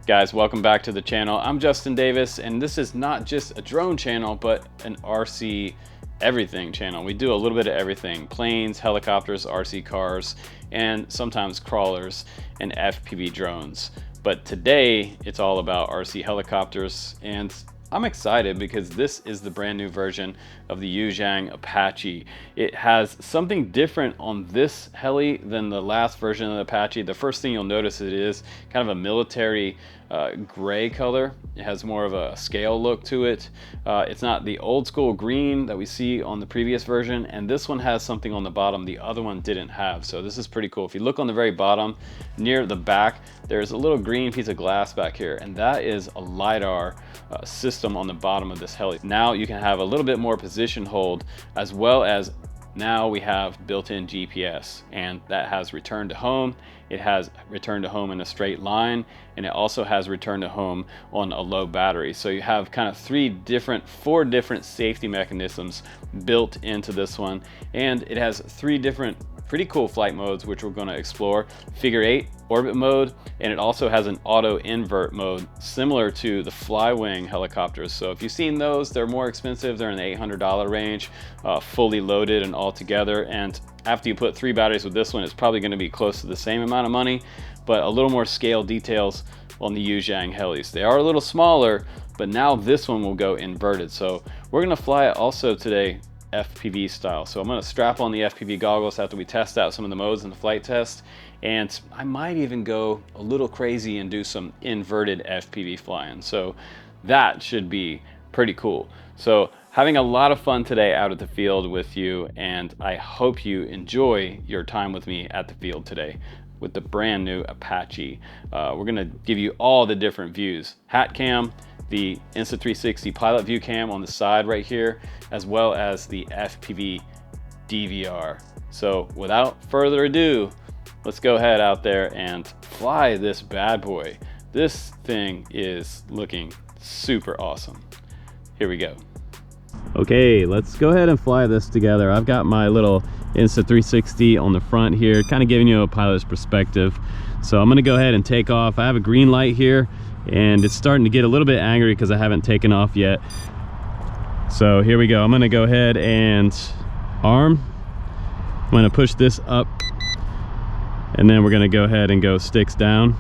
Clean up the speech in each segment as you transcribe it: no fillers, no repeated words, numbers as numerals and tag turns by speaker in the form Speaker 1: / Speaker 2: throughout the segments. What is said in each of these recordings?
Speaker 1: Guys, welcome back to the channel. I'm Justin Davis, and this is not just a drone channel, but an RC everything channel. We do a little bit of everything: planes, helicopters, RC cars, and sometimes crawlers and FPV drones. But today it's all about RC helicopters, and I'm excited because this is the brand new version of the Yu Xiang Apache. It has something different on this heli than the last version of the Apache. The first thing you'll notice, it is kind of a military gray color. It has more of a scale look to it. It's not the old school green that we see on the previous version, and this one has something on the bottom the other one didn't have. So this is pretty cool. If you look on the very bottom near the back, there's a little green piece of glass back here, and that is a Lidar system on the bottom of this heli. Now you can have a little bit more position hold, as well as now we have built-in GPS, and that has return to home. It has return to home in a straight line, and it also has return to home on a low battery. So you have kind of four different safety mechanisms built into this one, and it has three different pretty cool flight modes, which we're going to explore: figure 8, orbit mode, and it also has an auto invert mode similar to the Flywing helicopters. So if you've seen those, they're more expensive. They're in the $800 range, fully loaded and all together. And after you put 3 batteries with this one, it's probably going to be close to the same amount of money, but a little more scale details on the Yu Xiang helis. They are a little smaller, but now this one will go inverted. So we're going to fly it also today FPV style. So I'm going to strap on the FPV goggles after we test out some of the modes in the flight test, and I might even go a little crazy and do some inverted FPV flying. So that should be pretty cool. So having a lot of fun today out at the field with you, and I hope you enjoy your time with me at the field today with the brand new Apache. We're going to give you all the different views: hat cam, the Insta360 pilot view cam on the side right here, as well as the FPV DVR. So without further ado, let's go ahead out there and fly this bad boy. This thing is looking super awesome. Here we go. Okay, let's go ahead and fly this together. I've got my little Insta360 on the front here, kind of giving you a pilot's perspective. So I'm gonna go ahead and take off. I have a green light here, and it's starting to get a little bit angry because I haven't taken off yet. So here we go. I'm gonna go ahead and arm. I'm gonna push this up, and then we're gonna go ahead and go sticks down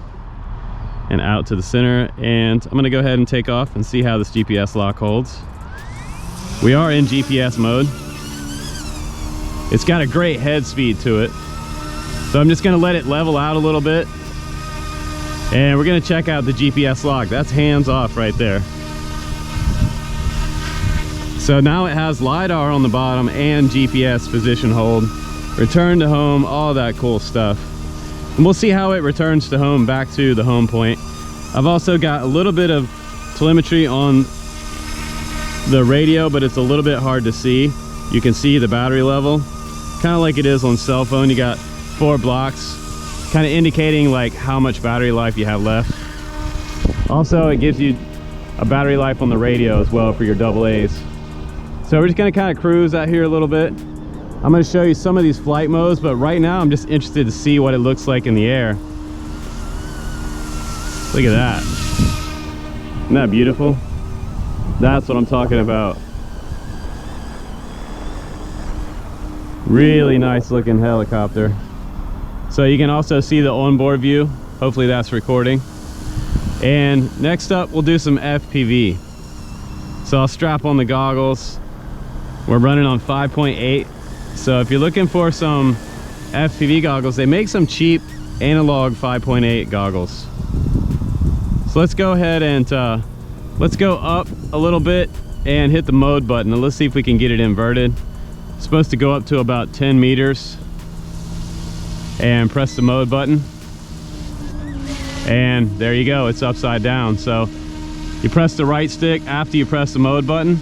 Speaker 1: and out to the center. And I'm gonna go ahead and take off and see how this GPS lock holds. We are in GPS mode. It's got a great head speed to it. So I'm just gonna let it level out a little bit, and we're gonna check out the GPS lock. That's hands off right there. So now it has Lidar on the bottom and GPS position hold, return to home, all that cool stuff. And we'll see how it returns to home back to the home point. I've also got a little bit of telemetry on the radio, but it's a little bit hard to see. You can see the battery level, kind of like it is on cell phone. You got 4 blocks, kind of indicating like how much battery life you have left. Also, it gives you a battery life on the radio as well for your AA's. So we're just gonna kind of cruise out here a little bit. I'm gonna show you some of these flight modes, but right now I'm just interested to see what it looks like in the air. Look at that. Isn't that beautiful? That's what I'm talking about. Really nice looking helicopter. So you can also see the onboard view. Hopefully that's recording. And next up, we'll do some FPV. So I'll strap on the goggles. We're running on 5.8. So if you're looking for some FPV goggles, they make some cheap analog 5.8 goggles. So let's go ahead and let's go up a little bit and hit the mode button, and let's see if we can get it inverted. It's supposed to go up to about 10 meters, and press the mode button, and there you go, it's upside down. So you press the right stick after you press the mode button,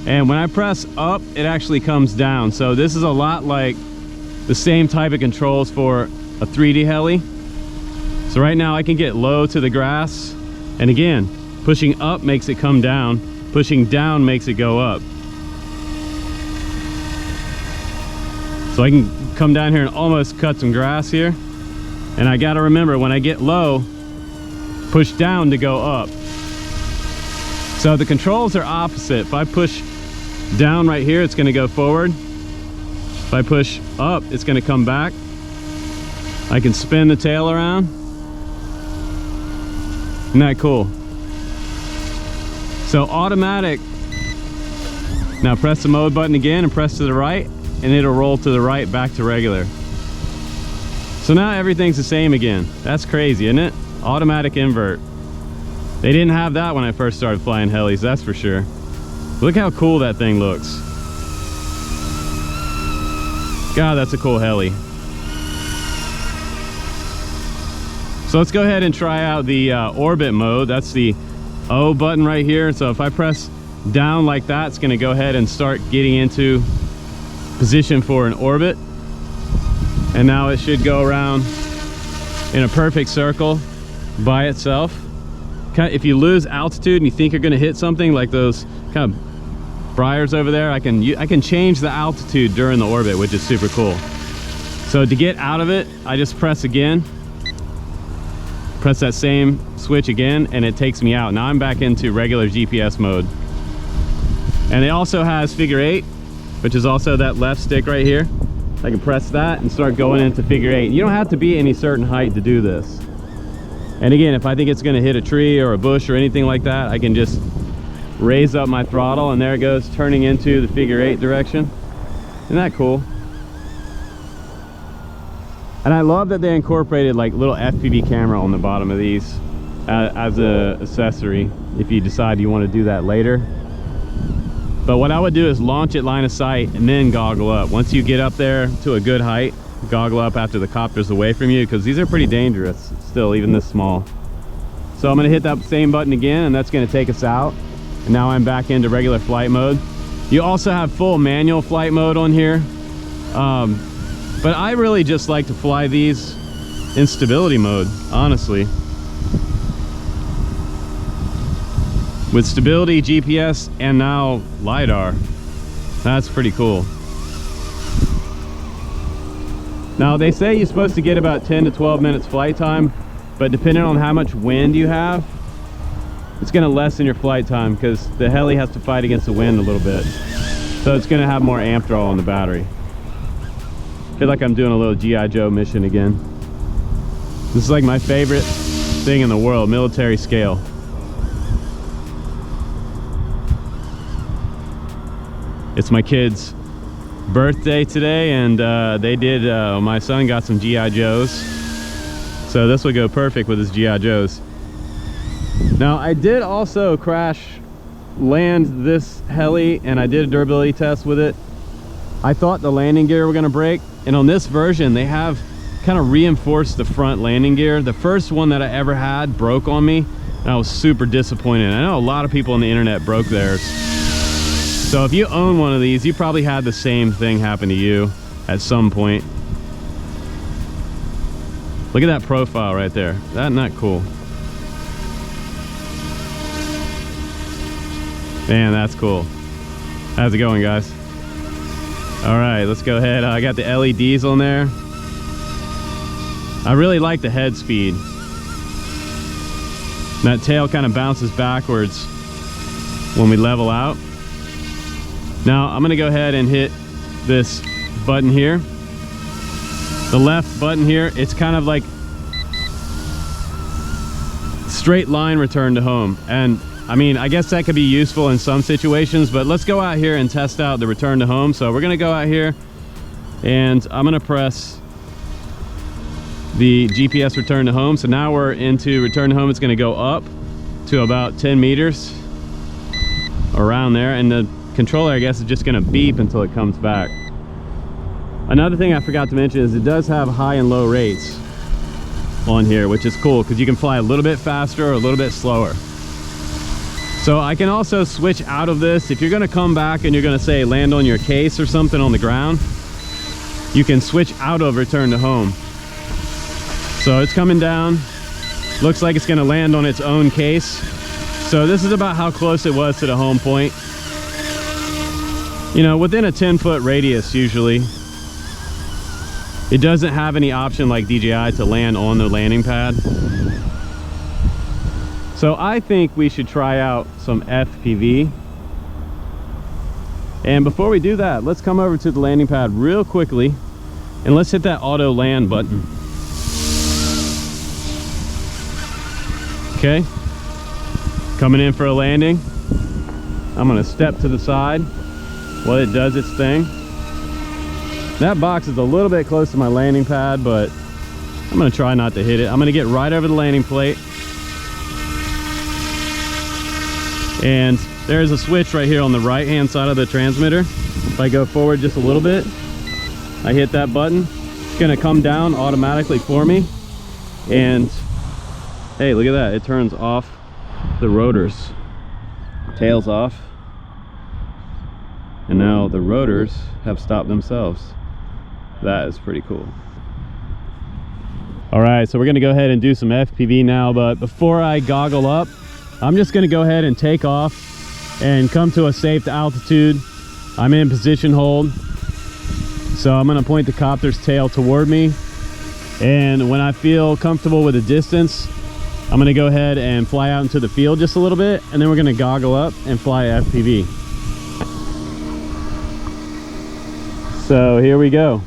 Speaker 1: and when I press up, it actually comes down. So this is a lot like the same type of controls for a 3D heli. So right now I can get low to the grass, and again, pushing up makes it come down, pushing down makes it go up. So I can come down here and almost cut some grass here. And I gotta remember, when I get low, push down to go up. So the controls are opposite. If I push down right here, it's going to go forward. If I push up, it's going to come back. I can spin the tail around. Isn't that cool? So automatic. Now press the mode button again and press to the right, and it'll roll to the right back to regular. So now everything's the same again. That's crazy, isn't it? Automatic invert. They didn't have that when I first started flying helis, that's for sure. Look how cool that thing looks. God, that's a cool heli. So let's go ahead and try out the orbit mode. That's the O button right here. So if I press down like that, it's gonna go ahead and start getting into position for an orbit. And now it should go around in a perfect circle by itself. If you lose altitude and you think you're gonna hit something like those kind of briars over there, I can change the altitude during the orbit, which is super cool. So to get out of it, I just press again. Press that same switch again, and it takes me out. Now I'm back into regular GPS mode. And it also has figure 8, which is also that left stick right here. I can press that and start going into figure 8. You don't have to be any certain height to do this. And again, if I think it's going to hit a tree or a bush or anything like that, I can just raise up my throttle, and there it goes, turning into the figure 8 direction. Isn't that cool? And I love that they incorporated like little FPV camera on the bottom of these as an accessory if you decide you want to do that later. But what I would do is launch it line of sight and then goggle up. Once you get up there to a good height, goggle up after the copter's away from you, because these are pretty dangerous still, even this small. So I'm going to hit that same button again, and that's going to take us out. And now I'm back into regular flight mode. You also have full manual flight mode on here. But I really just like to fly these in stability mode, honestly. With stability, GPS, and now Lidar. That's pretty cool. Now they say you're supposed to get about 10 to 12 minutes flight time, but depending on how much wind you have, it's going to lessen your flight time because the heli has to fight against the wind a little bit. So it's going to have more amp draw on the battery. I feel like I'm doing a little G.I. Joe mission again. This is like my favorite thing in the world, military scale. It's my kid's birthday today, and my son got some G.I. Joes. So this would go perfect with his G.I. Joes. Now I did also crash land this heli, and I did a durability test with it. I thought the landing gear were going to break, and on this version they have kind of reinforced the front landing gear. The first one that I ever had broke on me, and I was super disappointed. I know a lot of people on the internet broke theirs. So if you own one of these, you probably had the same thing happen to you at some point. Look at that profile right there. Isn't that cool? Man, that's cool. How's it going, guys? All right, let's go ahead. I got the LEDs on there. I really like the head speed. That tail kind of bounces backwards when we level out. Now I'm gonna go ahead and hit this button here. The left button here, it's kind of like straight line return to home. And I mean, I guess that could be useful in some situations, but let's go out here and test out the return to home. So we're gonna go out here and I'm gonna press the GPS return to home. So now we're into return to home. It's gonna go up to about 10 meters around there, and the controller, I guess, is just gonna beep until it comes back. Another thing I forgot to mention is it does have high and low rates on here, which is cool because you can fly a little bit faster or a little bit slower. So I can also switch out of this. If you're gonna come back and you're gonna say land on your case or something on the ground, you can switch out of return to home. So it's coming down. Looks like it's gonna land on its own case. So this is about how close it was to the home point. You know, within a 10-foot radius usually. It doesn't have any option like DJI to land on the landing pad. So I think we should try out some FPV. And before we do that, let's come over to the landing pad real quickly and let's hit that auto land button. Okay, coming in for a landing. I'm gonna step to the side while it does its thing. That box is a little bit close to my landing pad, but I'm gonna try not to hit it. I'm gonna get right over the landing plate. And there's a switch right here on the right hand side of the transmitter. If I go forward just a little bit, I hit that button, it's gonna come down automatically for me. And hey, look at that, it turns off the rotors. Tails off. And now the rotors have stopped themselves. That is pretty cool. All right, so we're gonna go ahead and do some FPV now, but before I goggle up, I'm just gonna go ahead and take off and come to a safe altitude. I'm in position hold. So I'm gonna point the copter's tail toward me. And when I feel comfortable with the distance, I'm gonna go ahead and fly out into the field just a little bit, and then we're gonna goggle up and fly FPV. So here we go.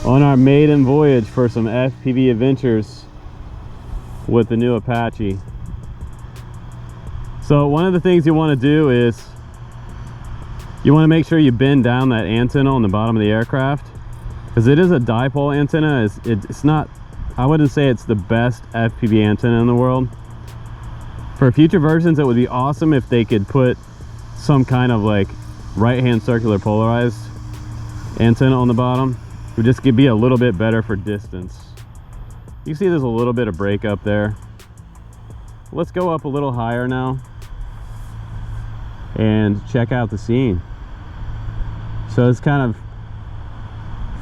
Speaker 1: On our maiden voyage for some FPV adventures with the new Apache. So one of the things you want to do is you want to make sure you bend down that antenna on the bottom of the aircraft, because it is a dipole antenna. It's not, I wouldn't say it's the best FPV antenna in the world. For future versions, it would be awesome if they could put some kind of like right-hand circular polarized antenna on the bottom. It would just be a little bit better for distance. You see there's a little bit of break up there. Let's go up a little higher now and check out the scene. So it's kind of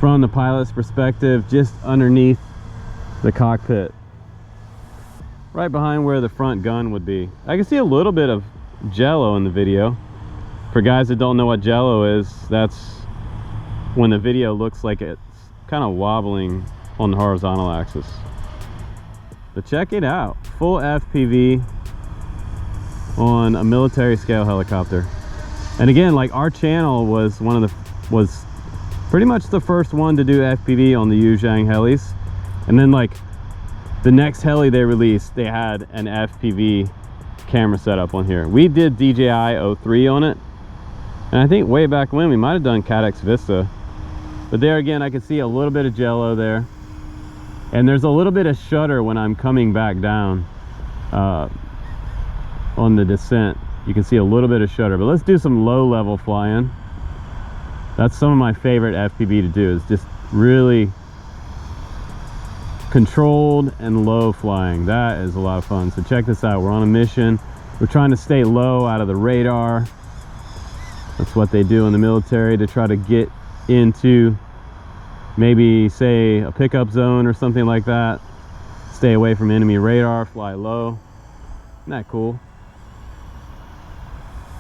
Speaker 1: from the pilot's perspective, just underneath the cockpit, right behind where the front gun would be. I can see a little bit of jello in the video. For guys that don't know what jello is, that's when the video looks like it's kind of wobbling on the horizontal axis. But check it out, full FPV on a military scale helicopter. And again, like our channel was was pretty much the first one to do FPV on the YuXiang helis. And then like the next heli they released, they had an FPV camera setup on here. We did DJI 03 on it. And I think way back when we might have done Cadex Vista. But there again, I can see a little bit of jello there. And there's a little bit of shudder when I'm coming back down on the descent. You can see a little bit of shudder, but let's do some low level flying. That's some of my favorite FPV to do, is just really controlled and low flying. That is a lot of fun. So check this out, we're on a mission. We're trying to stay low out of the radar. That's what they do in the military to try to get into maybe say a pickup zone or something like that. Stay away from enemy radar, fly low. Isn't that cool?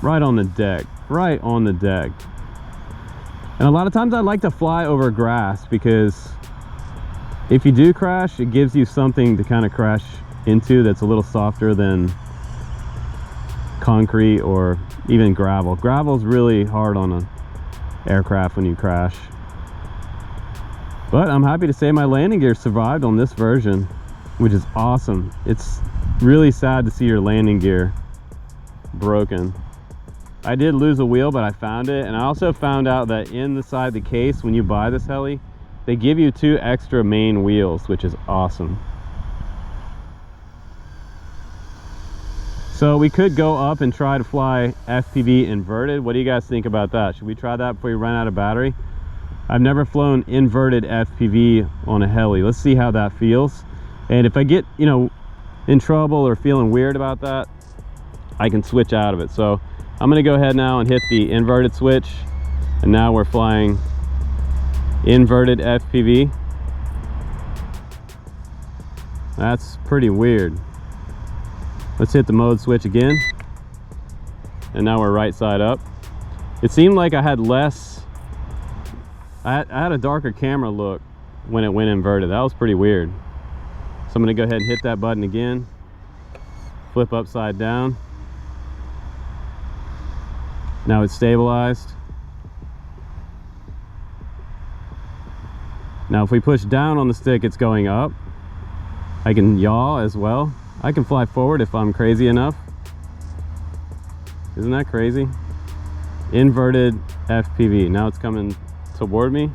Speaker 1: Right on the deck, right on the deck. And a lot of times I like to fly over grass, because if you do crash, it gives you something to kind of crash into that's a little softer than concrete or even gravel. Gravel's really hard on an aircraft when you crash. But I'm happy to say my landing gear survived on this version, which is awesome. It's really sad to see your landing gear broken. I did lose a wheel, but I found it. And I also found out that inside the case, when you buy this heli, they give you 2 extra main wheels, which is awesome. So we could go up and try to fly FPV inverted. What do you guys think about that? Should we try that before we run out of battery? I've never flown inverted FPV on a heli. Let's see how that feels. And if I get, you know, in trouble or feeling weird about that, I can switch out of it. So I'm gonna go ahead now and hit the inverted switch. And now we're flying inverted FPV. That's pretty weird. Let's hit the mode switch again. And now we're right side up. It seemed like I had less, I had a darker camera look when it went inverted. That was pretty weird. So I'm gonna go ahead and hit that button again. flip upside down. Now it's stabilized. Now if we push down on the stick, it's going up. I can yaw as well. I can fly forward if I'm crazy enough. Isn't that crazy? Inverted FPV. Now it's coming toward me.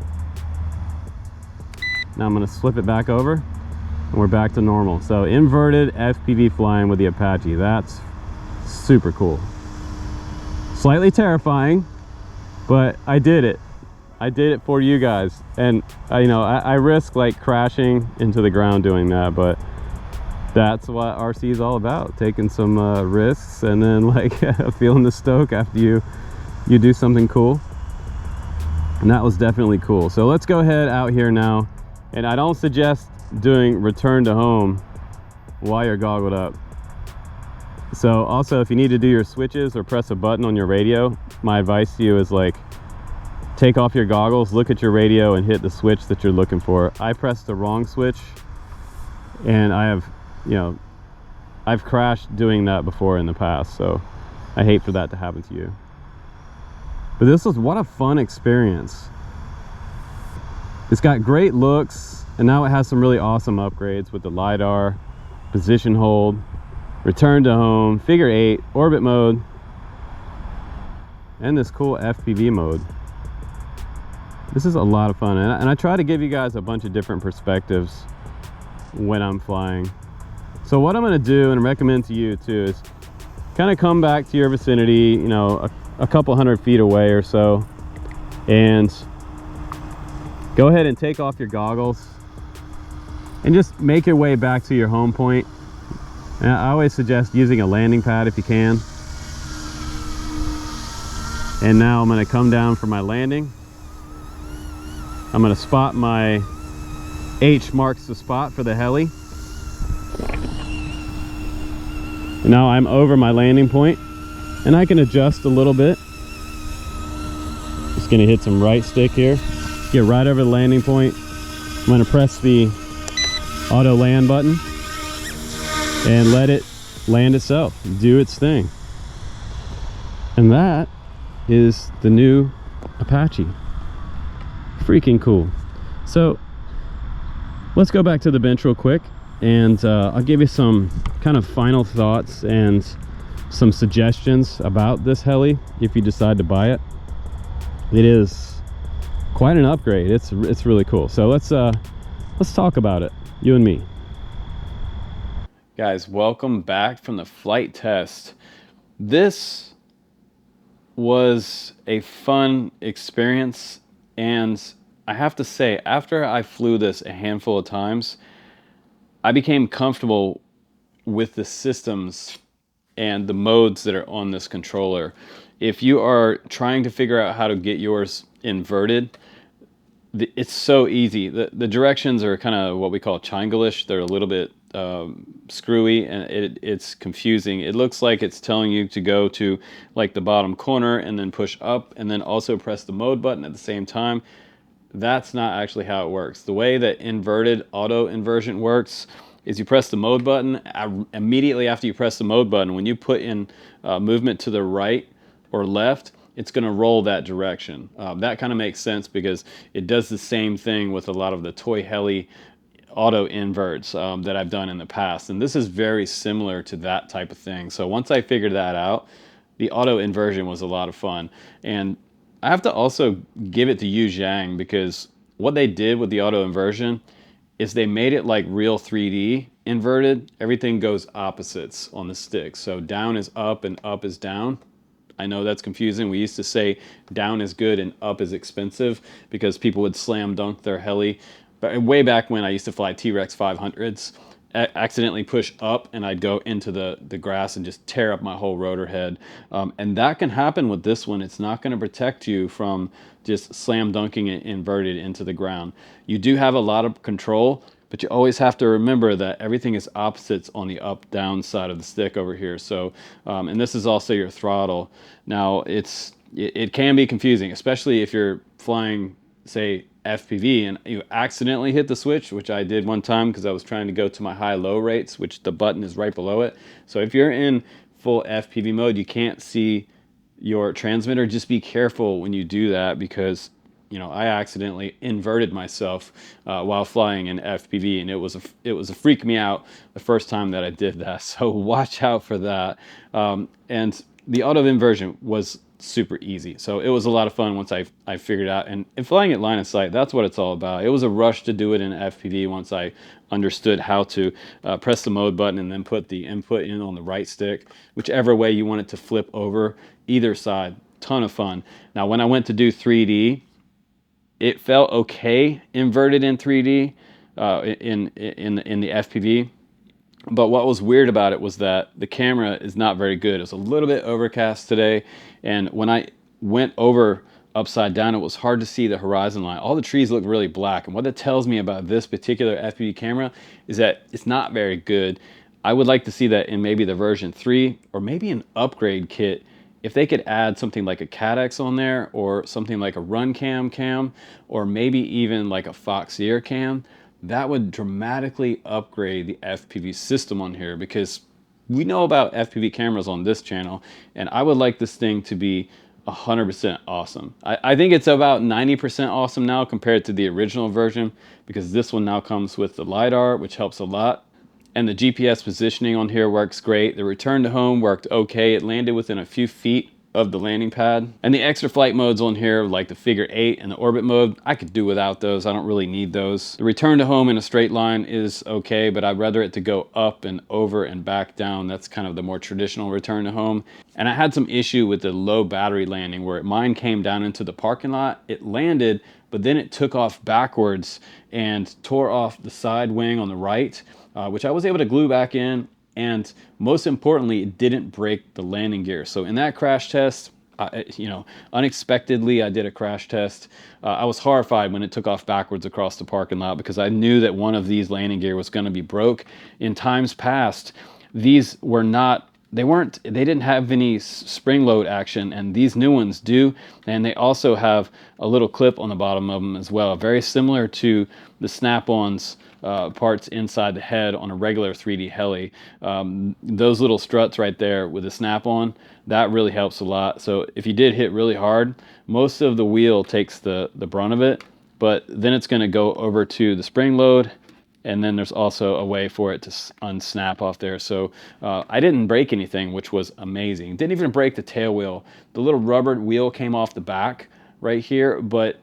Speaker 1: Now I'm gonna flip it back over and we're back to normal. So inverted FPV flying with the Apache. That's super cool. Slightly terrifying, but I did it. I did it for you guys. And you know, I risk like crashing into the ground doing that, but that's what RC is all about. Taking some risks and then like feeling the stoke after you do something cool. And that was definitely cool. So let's go ahead out here now. And I don't suggest doing return to home while you're goggled up. So also, if you need to do your switches or press a button on your radio, my advice to you is like, take off your goggles, look at your radio and hit the switch that you're looking for. I pressed the wrong switch and I have, you know, I've crashed doing that before in the past. So I hate for that to happen to you. But this was, what a fun experience. It's got great looks, and now it has some really awesome upgrades with the Lidar, position hold, return to home, figure 8, orbit mode, and this cool FPV mode. This is a lot of fun, and I try to give you guys a bunch of different perspectives when I'm flying. So what I'm going to do and recommend to you too is kind of come back to your vicinity, you know, a couple hundred feet away or so, and go ahead and take off your goggles and just make your way back to your home point. And I always suggest using a landing pad if you can. And now I'm going to come down for my landing. I'm going to spot my H marks the spot for the heli. And now I'm over my landing point and I can adjust a little bit. Just going to hit some right stick here. Get right over the landing point. I'm going to press the auto land button and let it land itself, do its thing. And that is the new Apache. Freaking cool. So let's go back to the bench real quick and I'll give you some kind of final thoughts and some suggestions about this heli if you decide to buy it. It is quite an upgrade. It's really cool. So let's talk about it, you and me. Guys, welcome back from the flight test. This was a fun experience, and I have to say, after I flew this a handful of times, I became comfortable with the systems and the modes that are on this controller. If you are trying to figure out how to get yours inverted, it's so easy. The directions are kind of what we call triangle-ish. They're a little bit screwy, and it's confusing. It looks like it's telling you to go to like the bottom corner and then push up and then also press the mode button at the same time. That's not actually how it works. The way that inverted auto inversion works is you press the mode button. Immediately after you press the mode button, when you put in movement to the right or left, it's going to roll that direction. That kind of makes sense because it does the same thing with a lot of the toy heli auto inverts that I've done in the past. And this is very similar to that type of thing. So once I figured that out, the auto inversion was a lot of fun. And I have to also give it to YuXiang, because what they did with the auto inversion is they made it like real 3D inverted. Everything goes opposites on the stick. So down is up and up is down. I know that's confusing. We used to say down is good and up is expensive because people would slam dunk their heli. But way back when I used to fly T-Rex 500s, accidentally push up and I'd go into the grass and just tear up my whole rotor head. And that can happen with this one. It's not going to protect you from just slam dunking it inverted into the ground. You do have a lot of control, but you always have to remember that everything is opposites on the up-down side of the stick over here. So, and this is also your throttle. Now, it can be confusing, especially if you're flying, say, FPV and you accidentally hit the switch, which I did one time because I was trying to go to my high-low rates, which the button is right below it. So if you're in full FPV mode, you can't see your transmitter. Just be careful when you do that, because you know, I accidentally inverted myself while flying in FPV, and it was a freak me out the first time that I did that. So watch out for that. And the auto inversion was super easy, so it was a lot of fun once I figured out. And flying at line of sight, that's what it's all about. It was a rush to do it in FPV once I understood how to press the mode button and then put the input in on the right stick, whichever way you want it to flip over, either side. Ton of fun. Now when I went to do 3D, it felt okay inverted in 3D in the FPV. But what was weird about it was that the camera is not very good. It was a little bit overcast today, and when I went over upside down, it was hard to see the horizon line. All the trees look really black, and what that tells me about this particular FPV camera is that it's not very good. I would like to see that in maybe the version 3 or maybe an upgrade kit. If they could add something like a CADX on there, or something like a run cam, or maybe even like a Fox ear cam, that would dramatically upgrade the FPV system on here, because we know about FPV cameras on this channel, and I would like this thing to be 100% awesome. I think it's about 90% awesome now compared to the original version, because this one now comes with the Lidar, which helps a lot. And the GPS positioning on here works great. The return to home worked okay. It landed within a few feet of the landing pad. And the extra flight modes on here, like the figure 8 and the orbit mode, I could do without those. I don't really need those. The return to home in a straight line is okay, but I'd rather it to go up and over and back down. That's kind of the more traditional return to home. And I had some issue with the low battery landing, where mine came down into the parking lot. It landed, but then it took off backwards and tore off the side wing on the right, which I was able to glue back in. And most importantly, it didn't break the landing gear. So in that crash test, unexpectedly, I did a crash test. I was horrified when it took off backwards across the parking lot, because I knew that one of these landing gear was going to be broke. In times past, these were not, they didn't have any spring load action, and these new ones do. And they also have a little clip on the bottom of them as well, very similar to the snap-ons parts inside the head on a regular 3D heli. Those little struts right there with the snap-on, that really helps a lot. So if you did hit really hard, most of the wheel takes the brunt of it, but then it's going to go over to the spring load, and then there's also a way for it to unsnap off there. So I didn't break anything, which was amazing. Didn't even break the tail wheel. The little rubber wheel came off the back right here, but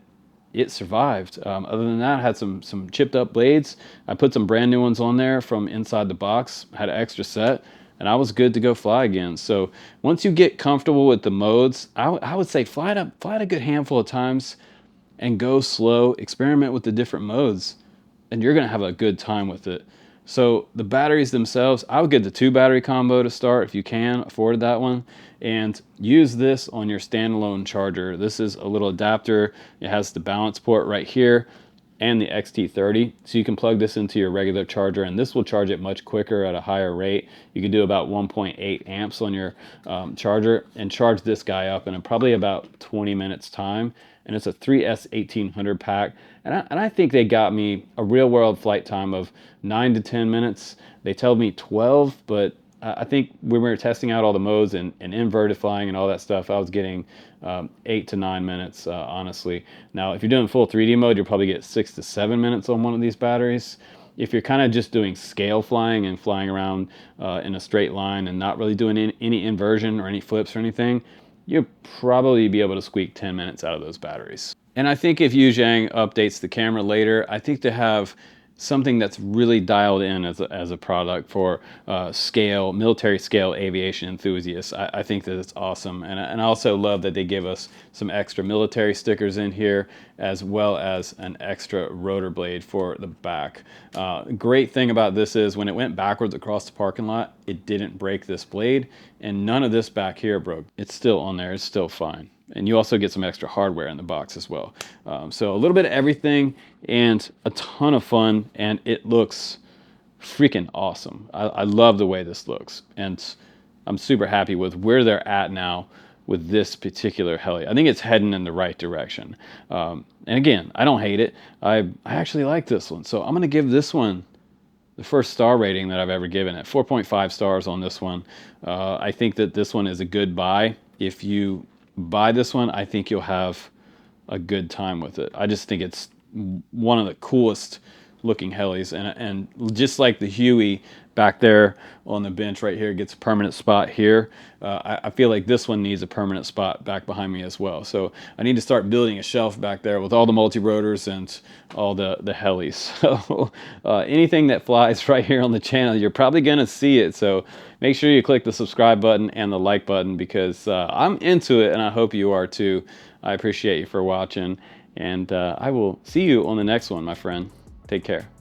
Speaker 1: it survived. Other than that, I had some chipped up blades. I put some brand new ones on there from inside the box, had an extra set, and I was good to go fly again. So once you get comfortable with the modes, I would say fly it a good handful of times and go slow, experiment with the different modes, and you're gonna have a good time with it. So the batteries themselves, I would get the 2 battery combo to start if you can afford that one, and use this on your standalone charger. This is a little adapter. It has the balance port right here and the XT30, so you can plug this into your regular charger, and this will charge it much quicker at a higher rate. You can do about 1.8 amps on your charger and charge this guy up in probably about 20 minutes time. And it's a 3S1800 pack, and I think they got me a real world flight time of 9 to 10 minutes. They told me 12, but I think when we were testing out all the modes and inverted flying and all that stuff, I was getting 8 to 9 minutes, honestly. Now, if you're doing full 3D mode, you'll probably get 6 to 7 minutes on one of these batteries. If you're kind of just doing scale flying and flying around in a straight line and not really doing any inversion or any flips or anything, you'll probably be able to squeak 10 minutes out of those batteries. And I think if YuXiang updates the camera later, I think to have something that's really dialed in as a product for military scale aviation enthusiasts. I think that it's awesome. And I also love that they give us some extra military stickers in here, as well as an extra rotor blade for the back. Great thing about this is when it went backwards across the parking lot, it didn't break this blade, and none of this back here broke. It's still on there, it's still fine. And you also get some extra hardware in the box as well. So a little bit of everything and a ton of fun, and it looks freaking awesome. I love the way this looks, and I'm super happy with where they're at now. with this particular heli. I think it's heading in the right direction. And again, I don't hate it. I actually like this one. So I'm going to give this one the first star rating that I've ever given it. 4.5 stars on this one. I think that this one is a good buy. If you buy this one, I think you'll have a good time with it. I just think it's one of the coolest looking helis, and just like the Huey back there on the bench right here gets a permanent spot here, I feel like this one needs a permanent spot back behind me as well. So I need to start building a shelf back there with all the multi-rotors and all the helis. So anything that flies right here on the channel, you're probably gonna see it. So make sure you click the subscribe button and the like button, because I'm into it and I hope you are too. I appreciate you for watching, and I will see you on the next one, my friend. Take care.